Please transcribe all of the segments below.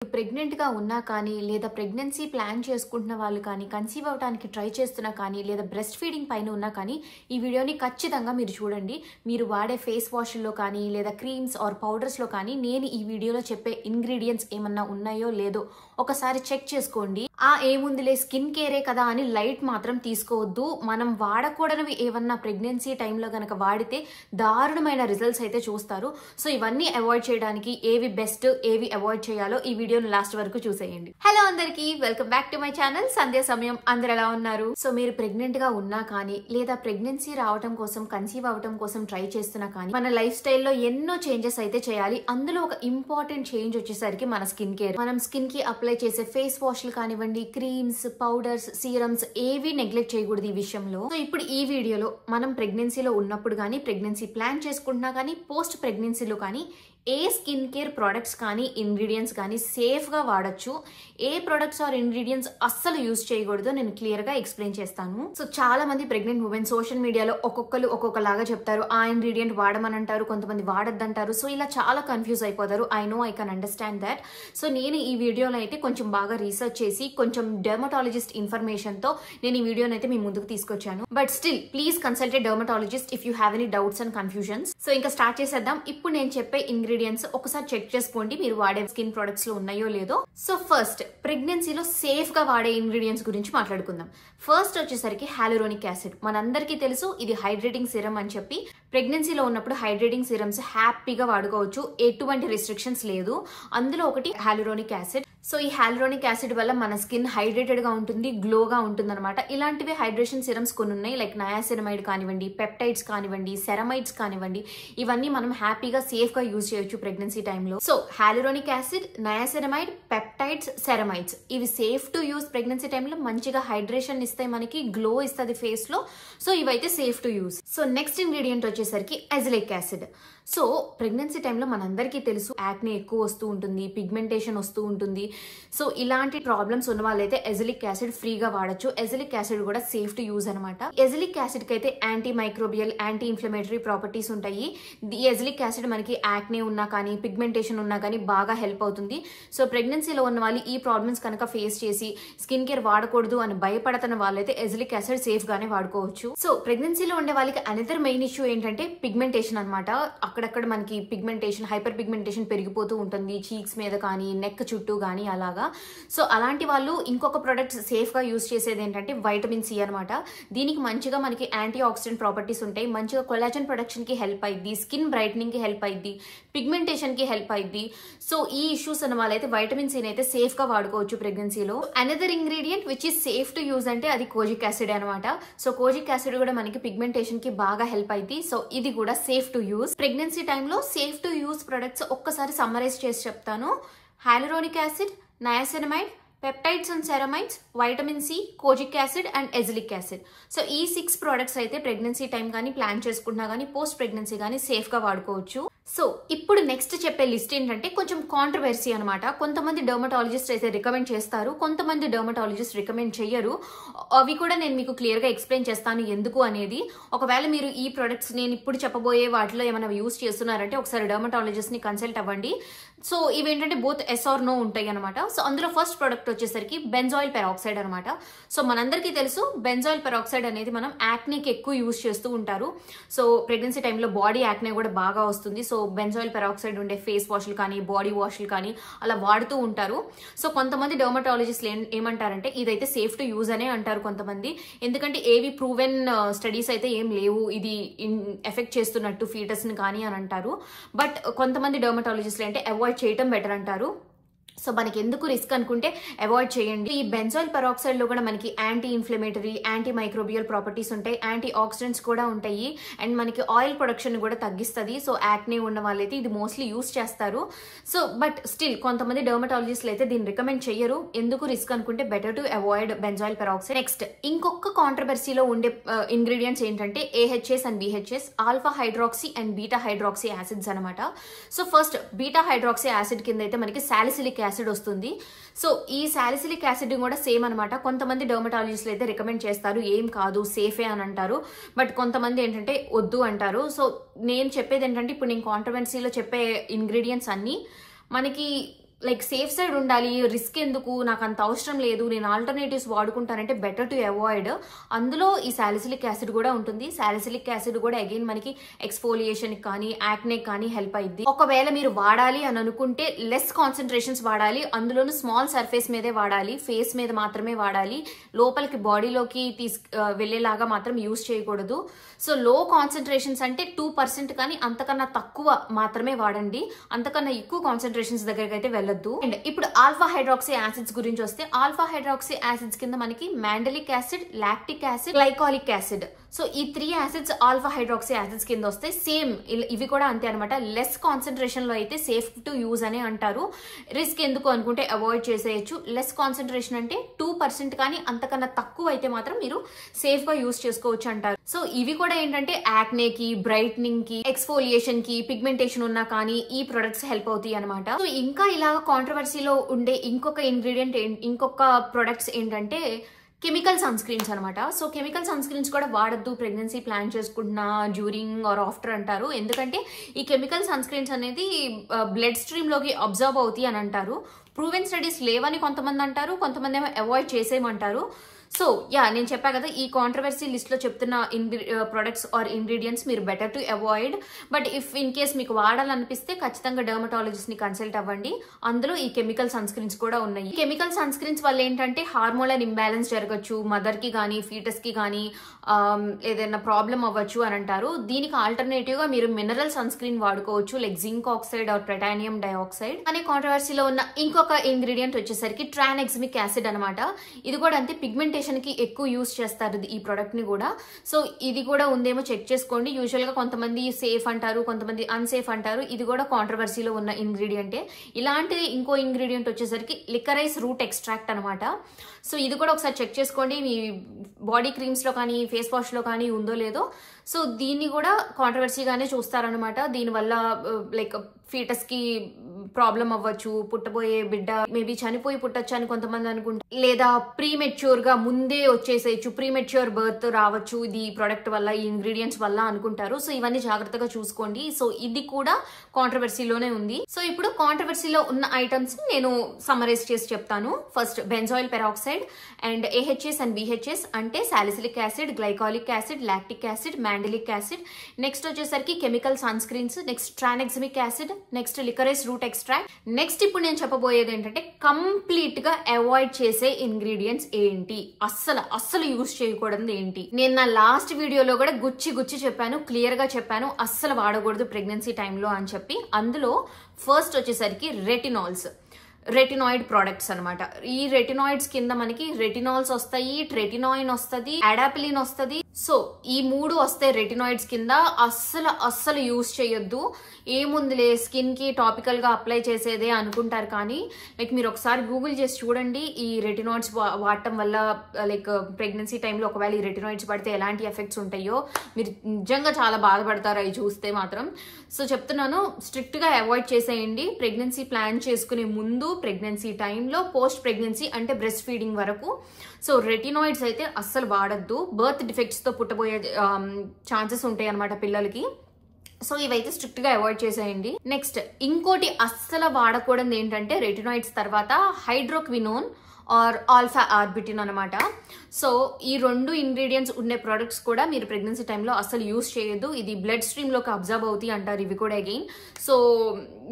Pregnant గా ఉన్నా కానీ లేదా ప్రెగ్నెన్సీ ప్లాన్ చేసుకుంటున్న వాళ్ళు కానీ కన్సీవ్ అవడానికి ట్రై చేస్తున్నా కానీ లేదా బ్రెస్ట్ ఫీడింగ్ పైన ఉన్నా కానీ ఈ వీడియోని ఖచ్చితంగా మీరు చూడండి. మీరు వాడే ఫేస్ వాష్ల్లో కానీ లేదా క్రీమ్స్ ఆర్ పౌడర్స్లో కానీ నేను ఈ వీడియోలో చెప్పే ఇంగ్రీడియంట్స్ ఏమన్నా ఉన్నాయో లేదో ఒకసారి చెక్ చేసుకోండి. ఏముందిలే స్కిన్ కేరే కదా అని లైట్ మాత్రం తీసుకోవద్దు. మనం వాడకూడనివి ఏమన్నా ప్రెగ్నెన్సీ టైంలో గనక వాడితే దారుణమైన రిజల్ట్స్ అయితే చూస్తారు. సో ఇవన్నీ అవాయిడ్ చేయడానికి ఏవి బెస్ట్ ఏవి అవాయిడ్ చేయాలో ఈ వీడియోని లాస్ట్ వరకు చూసేయండి. హలో అందరికీ, welcome back to my channel Sandhya Samayam. అందరు ఎలా ఉన్నారు? సో మీరు ప్రెగ్నెంట్ గా ఉన్నా కానీ లేదా ప్రెగ్నెన్సీ రావడం కోసం కన్సీవ్ అవడం కోసం ట్రై చేస్తున్నా కానీ మన లైఫ్ స్టైల్లో ఎన్నో చేంజెస్ అయితే చేయాలి. అందులో ఒక ఇంపార్టెంట్ చేంజ్ వచ్చేసరికి మన స్కిన్ కేర్. మనం స్కిన్ కి అప్లై చేసే ఫేస్ వాష్లు కానివ్వండి, క్రీమ్స్, పౌడర్స్, సీరమ్స్ ఏవి నెగ్లెక్ట్ చేయకూడదు ఈ విషయంలో. సో ఇప్పుడు ఈ వీడియోలో మనం ప్రెగ్నెన్సీలో ఉన్నప్పుడు కానీ ప్రెగ్నెన్సీ ప్లాన్ చేసుకుంటున్నా కానీ పోస్ట్ ప్రెగ్నెన్సీలో కానీ ఏ స్కిన్ కేర్ ప్రొడక్ట్స్ కానీ ఇంగ్రీడియంట్స్ కానీ సేఫ్ గా వాడచ్చు, ఏ ప్రొడక్ట్స్ ఆర్ ఇంగ్రీడియంట్స్ అస్సలు యూజ్ చేయకూడదు నేను క్లియర్ గా ఎక్స్ప్లెయిన్ చేస్తాను. సో చాలా మంది ప్రెగ్నెంట్ ఉమెన్ సోషల్ మీడియాలో ఒక్కొక్కలాగా చెప్తారు. ఆ ఇంగ్రీడియంట్ వాడమని అంటారు, కొంతమంది వాడద్దంటారు. సో ఇలా చాలా కన్ఫ్యూజ్ అయిపోతారు. I know, I can understand that. So నేను ఈ వీడియోలో అయితే కొంచెం బాగా రీసెర్చ్ చేసి కొంచెం డెర్మటాలజిస్ట్ ఇన్ఫర్మేషన్ తో నేను ఈ వీడియోని అయితే మీ ముందుకు తీసుకొచ్చాను. But still please consult a dermatologist if you have any doubts and confusions. So ఇంకా స్టార్ట్ చేసేద్దాం. ఇప్పుడు నేను చెప్పే ఇంగ్రీడియంట్స్ ఒకసారి చెక్ చేసుకోండి మీరు వాడే స్కిన్ ప్రొడక్ట్స్ లో ఉన్నాయో లేదో. సో ఫస్ట్ ప్రెగ్నెన్సీలో సేఫ్ గా వాడే ఇంగ్రీడియంట్స్ గురించి మాట్లాడుకుందాం. ఫస్ట్ వచ్చేసరికి హ్యాలురోనిక్ యాసిడ్. మనందరికీ తెలుసు ఇది హైడ్రేటింగ్ సిరమ్ అని చెప్పి. ప్రెగ్నెన్సీలో ఉన్నప్పుడు హైడ్రేటింగ్ సిరమ్స్ హ్యాపీగా వాడుకోవచ్చు, ఎటువంటి రిస్ట్రిక్షన్స్ లేదు. అందులో ఒకటి హ్యాలురోనిక్ యాసిడ్. సో ఈ హ్యాలురోనిక్ యాసిడ్ వల్ల మన స్కిన్ హైడ్రేటెడ్ గా ఉంటుంది, గ్లోగా ఉంటుంది అనమాట. ఇలాంటివి హైడ్రేషన్ సిరమ్స్ కొన్ని ఉన్నాయి, లైక్ నయాసినమైడ్ కానివ్వండి, పెప్టైడ్స్ కానివ్వండి, సెరమైడ్స్ కానివ్వండి. ఇవన్నీ మనం హ్యాపీగా సేఫ్ గా యూజ్ చేయొచ్చు ప్రెగ్నెన్సీ టైంలో. So hyaluronic acid, niacinamide, peptides, ceramides ఇవి సేఫ్ టు యూజ్ ప్రెగ్నెన్సీ టైంలో. మంచిగా హైడ్రేషన్ ఇస్తాయి, మనకి గ్లో ఇస్తుంది ఫేస్ లో. సో ఇవైతే safe to use. So next ingredient వచ్చేసరికి అజిలిక్ యాసిడ్. సో ప్రెగ్నెన్సీ టైంలో మనందరికీ తెలుసు యాక్నే ఎక్కువ వస్తూ ఉంటుంది, పిగ్మెంటేషన్ వస్తూ ఉంటుంది. సో ఇలాంటి ప్రాబ్లమ్స్ ఉన్న వాళ్ళైతే ఎజిలిక్ యాసిడ్ ఫ్రీగా వాడచ్చు. ఎజిలిక్ యాసిడ్ కూడా సేఫ్ టు యూజ్ అనమాట. ఎజిలిక్ యాసిడ్ కి అయితే anti microbial, anti inflammatory properties ఉంటాయి. ఈ ఎజిలిక్ యాసిడ్ మనకి యాక్నే ఉన్నా కానీ పిగ్మెంటేషన్ ఉన్నా కానీ బాగా హెల్ప్ అవుతుంది. సో ప్రెగ్నెన్సీలో ఉన్న వాళ్ళు ఈ ప్రాబ్లమ్స్ కనుక ఫేస్ చేసి స్కిన్ కేర్ వాడకూడదు అని భయపడుతున్న వాళ్ళైతే ఎజిలిక్ యాసిడ్ సేఫ్ గానే వాడుకోవచ్చు. సో ప్రెగ్నెన్సీలో ఉండే వాళ్ళకి అనదర్ మెయిన్ ఇష్యూ ఏంటంటే పిగ్మెంటేషన్ అనమాట. అక్కడక్కడ మనకి పిగ్మెంటేషన్, హైపర్ పిగ్మెంటేషన్ పెరిగిపోతూ ఉంటుంది, చీక్స్ మీద కానీ నెక్ చుట్టూ కానీ అలాగా. సో అలాంటి వాళ్ళు ఇంకొక ప్రొడక్ట్ సేఫ్ గా యూజ్ చేసేది ఏంటంటే వైటమిన్ సి అనమాట. దీనికి మంచిగా మనకి యాంటీ ఆక్సిడెంట్ ప్రాపర్టీస్ ఉంటాయి, మంచిగా కొలాజన్ ప్రొడక్షన్ కి హెల్ప్ అయింది, స్కిన్ బ్రైట్నింగ్ కి హెల్ప్ అయింది, పిగ్మెంటేషన్ కి హెల్ప్ అయింది. సో ఈ ఇష్యూస్ అన్న వాళ్ళైతే వైటమిన్ సి అయితే సేఫ్ గా వాడుకోవచ్చు ప్రెగ్నెన్సీలో. Another ingredient which is safe to use అంటే అది కోజిక్ యాసిడ్ అనమాట. సో కోజిక్ యాసిడ్ కూడా మనకి పిగ్మెంటేషన్ కి బాగా హెల్ప్ అయింది. సో ఇది కూడా సేఫ్ టు యూజ్. ప్రెగ్నెన్సీ టైంలో సేఫ్ టు యూజ్ ప్రొడక్ట్స్ ఒక్కసారి సమ్మరైజ్ చేసి చెప్తాను. Hyaluronic acid, niacinamide, peptides and ceramides, vitamin C, kojic acid and azelaic acid. So ఈ 6 ప్రొడక్ట్స్ అయితే ప్రెగ్నెన్సీ టైం కానీ ప్లాన్ చేసుకుంటున్నా కానీ పోస్ట్ ప్రెగ్నెన్సీ కానీ సేఫ్ గా వాడుకోవచ్చు. సో ఇప్పుడు నెక్స్ట్ చెప్పే లిస్ట్ ఏంటంటే కొంచెం కాంట్రవర్సీ అనమాట. కొంతమంది డెర్మటాలజిస్ట్ అయితే రికమెండ్ చేస్తారు, కొంతమంది డెర్మటాలజిస్ట్ రికమెండ్ చెయ్యరు. అవి కూడా నేను మీకు క్లియర్ గా ఎక్స్ప్లెయిన్ చేస్తాను ఎందుకు అనేది. ఒకవేళ మీరు ఈ ప్రొడక్ట్స్ నేను ఇప్పుడు చెప్పబోయే వాటిలో ఏమైనా యూజ్ చేస్తున్నారంటే ఒకసారి డెర్మటాలజిస్ట్ ని కన్సల్ట్ అవ్వండి. సో ఇవేంటంటే బోత్ ఎస్ ఆర్ నో ఉంటాయి అనమాట. సో అందులో ఫస్ట్ ప్రొడక్ట్ వచ్చేసరికి బెంజాయిల్ పెరాక్సైడ్ అనమాట. సో మనందరికీ తెలుసు బెంజాయిల్ పెరాక్సైడ్ అనేది మనం యాక్నేకి ఎక్కువ యూజ్ చేస్తూ ఉంటారు. సో ప్రెగ్నెన్సీ టైంలో బాడీ యాక్నే కూడా బాగా వస్తుంది. సో బెంజాయిల్ పెరాక్సైడ్ ఉండే ఫేస్ వాష్లు కానీ బాడీ వాష్లు కానీ అలా వాడుతూ ఉంటారు. సో కొంతమంది డెర్మటాలజిస్టులు ఏమంటారంటే ఇదైతే సేఫ్ టు యూజ్ అనే అంటారు కొంతమంది. ఎందుకంటే ఏవి ప్రూవెన్ స్టడీస్ అయితే ఏం లేవు ఇది ఎఫెక్ట్ చేస్తున్నట్టు ఫీటస్ ని కానీ అని అంటారు. బట్ కొంతమంది డెర్మటాలజిస్టులు అంటే అవాయిడ్ చేయటం బెటర్ అంటారు. సో మనకి ఎందుకు రిస్క్ అనుకుంటే అవాయిడ్ చేయండి. ఈ బెంజాయిల్ పెరాక్సైడ్ లో కూడా మనకి anti inflammatory, anti microbial properties ఉంటాయి, యాంటీ ఆక్సిడెంట్స్ కూడా ఉంటాయి అండ్ మనకి ఆయిల్ ప్రొడక్షన్ కూడా తగ్గిస్తుంది. సో యాక్నే ఉన్న వాళ్ళైతే ఇది మోస్ట్లీ యూస్ చేస్తారు. సో బట్ స్టిల్ కొంతమంది డెర్మటాలజిస్టులు అయితే దీన్ని రికమెండ్ చెయ్యరు. ఎందుకు రిస్క్ అనుకుంటే better to avoid benzoyl peroxide. Next ఇంకొక కాంట్రవర్సీలో ఉండే ఇంగ్రీడియంట్స్ ఏంటంటే AHS and BHS, alpha hydroxy and beta hydroxy acids అనమాట. So first beta hydroxy acid కింద అయితే మనకి సాలిసిలిక్ యాసిడ్ వస్తుంది. సో ఈ సాలిసిలిక్ యాసిడ్ కూడా సేమ్ అనమాట. కొంతమంది డెర్మటాలజిస్టులు అయితే రికమెండ్ చేస్తారు, ఏం కాదు సేఫే అని అంటారు. బట్ కొంతమంది ఏంటంటే వద్దు అంటారు. సో నేను చెప్పేది ఏంటంటే ఇప్పుడు నేను కాంట్రవర్సీలో చెప్పే ఇంగ్రీడియంట్స్ అన్ని మనకి లైక్ సేఫ్ సైడ్ ఉండాలి, రిస్క్ ఎందుకు, నాకు అంత అవసరం లేదు, నేను ఆల్టర్నేటివ్స్ వాడుకుంటానంటే బెటర్ టు అవాయిడ్. అందులో ఈ సాలిసిలిక్ యాసిడ్ కూడా ఉంటుంది. సాలిసిలిక్ యాసిడ్ కూడా అగైన్ మనకి ఎక్స్ఫోలియేషన్ కానీ యాక్నే కానీ హెల్ప్ అయ్యింది. ఒకవేళ మీరు వాడాలి అని అనుకుంటే లెస్ కాన్సన్ట్రేషన్స్ వాడాలి, అందులోనూ స్మాల్ సర్ఫేస్ మీదే వాడాలి, ఫేస్ మీద మాత్రమే వాడాలి, లోపలికి బాడీలోకి వెళ్ళేలాగా మాత్రం యూజ్ చేయకూడదు. సో లో కాన్సన్ట్రేషన్స్ అంటే 2% కానీ అంతకన్నా తక్కువ మాత్రమే వాడండి, అంతకన్నా ఎక్కువ కాన్సన్ట్రేషన్స్ దగ్గరికి అయితే వెళ్ళొద్దు. అండ్ ఇప్పుడు ఆల్ఫా హైడ్రాక్సీ యాసిడ్స్ గురించి వస్తే, ఆల్ఫా హైడ్రాక్సీ యాసిడ్స్ కింద మనకి mandelic acid, lactic acid, glycolic acid, so ఈ 3 యాసిడ్స్ ఆల్ఫా హైడ్రాక్సీ యాసిడ్స్ కింద వస్తాయి. సేమ్ ఇవి కూడా అంతే అనమాట. లెస్ కాన్సన్ట్రేషన్ లో అయితే సేఫ్ టు యూజ్ అనే అంటారు. రిస్క్ ఎందుకు అనుకుంటే అవాయిడ్ చేసేయచ్చు. లెస్ కాన్సన్ట్రేషన్ అంటే 2% కానీ అంతకన్నా తక్కువ అయితే మాత్రం మీరు సేఫ్ గా యూజ్ చేసుకోవచ్చు అంటారు. సో ఇవి కూడా ఏంటంటే యాక్నేకి, బ్రైట్నింగ్ కి, ఎక్స్ఫోలియేషన్ కి, పిగ్మెంటేషన్ ఉన్నా కానీ ఈ ప్రొడక్ట్స్ హెల్ప్ అవుతాయి అనమాట. సో ఇంకా ఇలాగా కాంట్రవర్సీలో ఉండే ఇంకొక ప్రొడక్ట్స్ ఏంటంటే కెమికల్ సన్ స్క్రీన్స్ అనమాట. సో కెమికల్ సన్ స్క్రీన్స్ కూడా వాడద్దు ప్రెగ్నెన్సీ ప్లాన్ చేసుకుంటున్నా డ్యూరింగ్ ఆర్ ఆఫ్టర్ అంటారు. ఎందుకంటే ఈ కెమికల్ సన్ స్క్రీన్స్ అనేది బ్లడ్ స్ట్రీమ్ లోకి అబ్జర్వ్ అవుతాయి అని అంటారు. ప్రూవెన్ స్టడీస్ లేవని కొంతమంది అంటారు, కొంతమంది ఏమో అవాయిడ్ చేసేయమంటారు. సో నేను చెప్పా కదా, ఈ కాంట్రవర్సీ లిస్ట్ లో చెప్తున్న ప్రొడక్ట్స్ ఆర్ ఇంగ్రీడియంట్స్ మీరు better to avoid. But if in case మీకు వాడాలనిపిస్తే ఖచ్చితంగా డర్మటాలజిస్ట్ ని కన్సల్ట్ అవ్వండి. అందులో ఈ కెమికల్ సన్ స్క్రీన్స్ కూడా ఉన్నాయి. కెమికల్ సన్ స్క్రీన్స్ వల్ల ఏంటంటే హార్మోనల్ ఇంబ్యాలెన్స్ జరగచ్చు, మదర్ కి కానీ ఫీటస్ కి కానీ ఏదైనా ప్రాబ్లం అవ్వచ్చు అని అంటారు. దీనికి ఆల్టర్నేటివ్ గా మీరు మినరల్ సన్ స్క్రీన్ వాడుకోవచ్చు, like zinc oxide or titanium dioxide. అనే కాంట్రవర్సీలో ఉన్న ఇంకొక ఇంగ్రీడియంట్ వచ్చేసరికి ట్రాన్ఎగ్జిమిక్ యాసిడ్ అనమాట. ఇది కూడా అంతే పిగ్మెంటేషన్ కి ఎక్కువ యూజ్ చేస్తారు ఈ ప్రొడక్ట్ ని కూడా. సో ఇది కూడా ఉందేమో చెక్ చేసుకోండి. యూజువల్ గా కొంతమంది సేఫ్ అంటారు, కొంతమంది అన్సేఫ్ అంటారు. ఇది కూడా కాంట్రవర్సీలో ఉన్న ఇంగ్రీడియంటే. ఇలాంటి ఇంకో ఇంగ్రీడియంట్ వచ్చేసరికి లికరైస్ రూట్ ఎక్స్ట్రాక్ట్ అనమాట. సో ఇది కూడా ఒకసారి చెక్ చేసుకోండి, మీ బాడీ క్రీమ్స్ లో కానీ ఫేస్ వాష్ లో కానీ ఉందో లేదో. సో దీన్ని కూడా కాంట్రవర్సీగానే చూస్తారనమాట. దీనివల్ల లైక్ ఫీటస్ కి ప్రాబ్లం అవ్వచ్చు, పుట్టబోయే బిడ్డ మేబీ చనిపోయి పుట్టచ్చు అని కొంతమంది అనుకుంటారు, లేదా ప్రీమెచ్యూర్ గా ముందే వచ్చేసేయచ్చు, ప్రీమెచ్యూర్ బర్త్ రావచ్చు ఇది ప్రొడక్ట్ వల్ల, ఈ ఇంగ్రీడియంట్స్ వల్ల అనుకుంటారు. సో ఇవన్నీ జాగ్రత్తగా చూసుకోండి. సో ఇది కూడా కాంట్రవర్సీలోనే ఉంది. సో ఇప్పుడు కాంట్రవర్సీలో ఉన్న ఐటమ్స్ నేను సమ్మరైజ్ చేసి చెప్తాను. First benzoyl peroxide and AHS and BHS అంటే salicylic acid, glycolic acid, lactic acid, mandelic acid. Next వచ్చేసరికి chemical sunscreens, next tranexamic acid, next liquorice root extract. Next ఇప్పుడు నేను చెప్పబోయేది ఏంటంటే కంప్లీట్ గా అవాయిడ్ చేసే ఇంగ్రీడియంట్స్ ఏంటి, అస్సలు యూజ్ చేయకూడదు ఏంటి. నేను నా లాస్ట్ వీడియోలో కూడా గుచ్చి చెప్పాను, క్లియర్ గా చెప్పాను అస్సలు వాడకూడదు ప్రెగ్నెన్సీ టైంలో అని చెప్పి. అందులో ఫస్ట్ వచ్చేసరికి రెటినాయిడ్ ప్రొడక్ట్స్ అనమాట. ఈ రెటినాయిడ్స్ కింద మనకి రెటినాల్స్ వస్తాయి, ట్రెటినాయిన్ వస్తుంది, అడాపిలిన్ వస్తుంది. సో ఈ 3 వస్తాయి రెటినాయిడ్స్ కింద. అస్సలు యూజ్ చేయొద్దు. ఏముందిలే స్కిన్ కి టాపికల్ గా అప్లై చేసేదే అనుకుంటారు, కానీ లైక్ మీరు ఒకసారి గూగుల్ చేసి చూడండి ఈ రెటినాయిడ్స్ వాడటం వల్ల లైక్ ప్రెగ్నెన్సీ టైంలో ఒకవేళ ఈ రెటినాయిడ్స్ పడితే ఎలాంటి ఎఫెక్ట్స్ ఉంటాయో మీరు నిజంగా చాలా బాధపడతారు అవి చూస్తే మాత్రం. సో చెప్తున్నాను, స్ట్రిక్ట్ గా అవాయిడ్ చేసేయండి ప్రెగ్నెన్సీ ప్లాన్ చేసుకునే ముందు, ప్రెగ్నెన్సీ టైంలో, పోస్ట్ ప్రెగ్నెన్సీ అంటే బ్రెస్ట్ ఫీడింగ్ వరకు. సో రెటినాయిడ్స్ అయితే అస్సలు వాడద్దు. బర్త్ డిఫెక్ట్స్ తో పుట్టబోయే ఛాన్సెస్ ఉంటాయి అనమాట పిల్లలకి. సో ఇవైతే స్ట్రిక్ట్ గా అవాయిడ్ చేసేయండి. నెక్స్ట్ ఇంకోటి అస్సలు వాడకూడదు ఏంటంటే రెటినాయిడ్స్ తర్వాత హైడ్రోక్వినోన్ ఆర్ ఆల్ఫా ఆర్బిటిన్ అనమాట. సో ఈ 2 ఇంగ్రీడియంట్స్ ఉండే ప్రొడక్ట్స్ కూడా మీరు ప్రెగ్నెన్సీ టైంలో అసలు యూజ్ చేయొద్దు. ఇది బ్లడ్ స్ట్రీమ్ లోకి అబ్జర్వ్ అవుతాయి అంటారు ఇవి కూడా again. So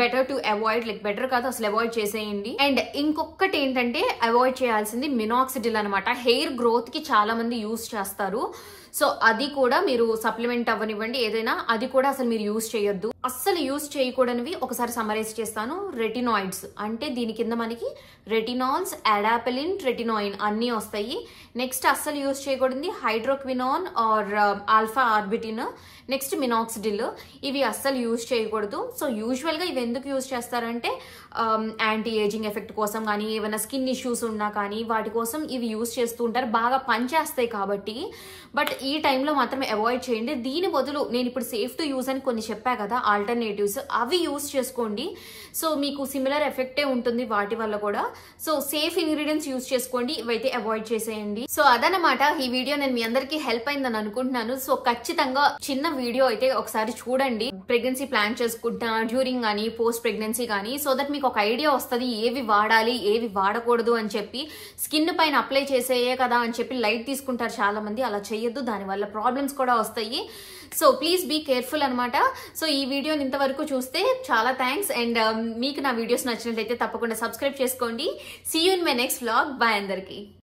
better to avoid, like better కాదు అసలు అవాయిడ్ చేసేయండి. అండ్ ఇంకొకటి ఏంటంటే అవాయిడ్ చేయాల్సింది మినాక్సిడిల్ అనమాట. హెయిర్ గ్రోత్ కి చాలా మంది యూజ్ చేస్తారు. సో అది కూడా మీరు సప్లిమెంట్ అవ్వనివ్వండి ఏదైనా, అది కూడా అసలు మీరు యూజ్ చేయొద్దు. అస్సలు యూజ్ చేయకూడనివి ఒకసారి సమరైజ్ చేస్తాను. రెటినాయిడ్స్ అంటే దీని కింద మనకి రెటినాల్స్, అడాపిలిన్, ట్రెటినాయిన్ అన్నీ వస్తాయి. నెక్స్ట్ అస్సలు యూజ్ చేయకూడదు hydroquinone or alpha arbutin. Next minoxidil, ఇవి అస్సలు యూజ్ చేయకూడదు. సో యూజువల్గా ఇవి ఎందుకు యూజ్ చేస్తారంటే యాంటీ ఏజింగ్ ఎఫెక్ట్ కోసం కానీ, ఏమైనా స్కిన్ ఇష్యూస్ ఉన్నా కానీ వాటి కోసం ఇవి యూజ్ చేస్తూ ఉంటారు, బాగా పనిచేస్తాయి కాబట్టి. బట్ ఈ టైంలో మాత్రం అవాయిడ్ చేయండి. దీని బదులు నేను ఇప్పుడు సేఫ్ టు యూజ్ అని కొన్ని చెప్పా కదా, ఆ ఆల్టర్నేటివ్స్, అవి యూస్ చేసుకోండి. సో మీకు సిమిలర్ ఎఫెక్టే ఉంటుంది వాటి వల్ల కూడా. సో సేఫ్ ఇంగ్రీడియంట్స్ యూస్ చేసుకోండి, ఇవైతే అవాయిడ్ చేసేయండి. సో అదనమాట ఈ వీడియో. నేను మీ అందరికీ హెల్ప్ అయిందని అనుకుంటున్నాను. సో ఖచ్చితంగా చిన్న వీడియో అయితే ఒకసారి చూడండి, ప్రెగ్నెన్సీ ప్లాన్ చేసుకుంటా డ్యూరింగ్ కానీ పోస్ట్ ప్రెగ్నెన్సీ కానీ, సో దట్ మీకు ఒక ఐడియా వస్తుంది ఏవి వాడాలి ఏవి వాడకూడదు అని చెప్పి. స్కిన్ పైన అప్లై చేసేయే కదా అని చెప్పి లైట్ తీసుకుంటారు చాలా మంది, అలా చేయొద్దు, దానివల్ల ప్రాబ్లమ్స్ కూడా వస్తాయి. సో ప్లీజ్ బీ కేర్ఫుల్ అనమాట. సో ఈ వీడియోని ఇంతవరకు చూస్తే చాలా థ్యాంక్స్. అండ్ మీకు నా వీడియోస్ నచ్చినట్లయితే తప్పకుండా సబ్స్క్రైబ్ చేసుకోండి. See you in my next vlog. Bye అందరికీ.